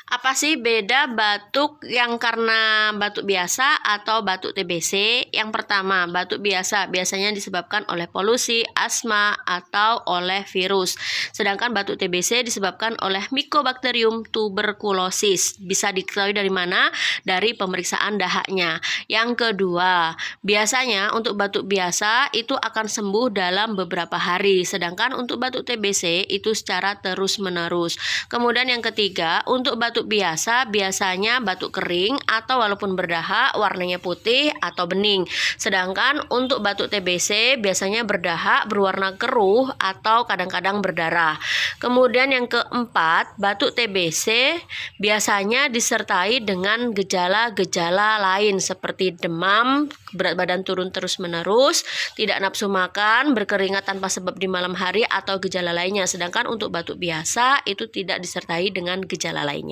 Apa sih beda batuk yang karena batuk biasa atau batuk TBC? Yang pertama, batuk biasa biasanya disebabkan oleh polusi, asma, atau oleh virus. Sedangkan batuk TBC disebabkan oleh Mycobacterium tuberculosis. Bisa diketahui dari mana? Dari pemeriksaan dahaknya. Yang kedua, biasanya untuk batuk biasa itu akan sembuh dalam beberapa hari. Sedangkan untuk batuk TBC itu secara terus-menerus. Kemudian yang ketiga, untuk batuk biasa biasanya batuk kering atau walaupun berdahak warnanya putih atau bening. Sedangkan untuk batuk TBC biasanya berdahak berwarna keruh atau kadang-kadang berdarah. Kemudian yang keempat, batuk TBC biasanya disertai dengan gejala-gejala lain seperti demam, berat badan turun terus-menerus, tidak nafsu makan, berkeringat tanpa sebab di malam hari atau gejala lainnya. Sedangkan untuk batuk biasa itu tidak disertai dengan gejala lainnya.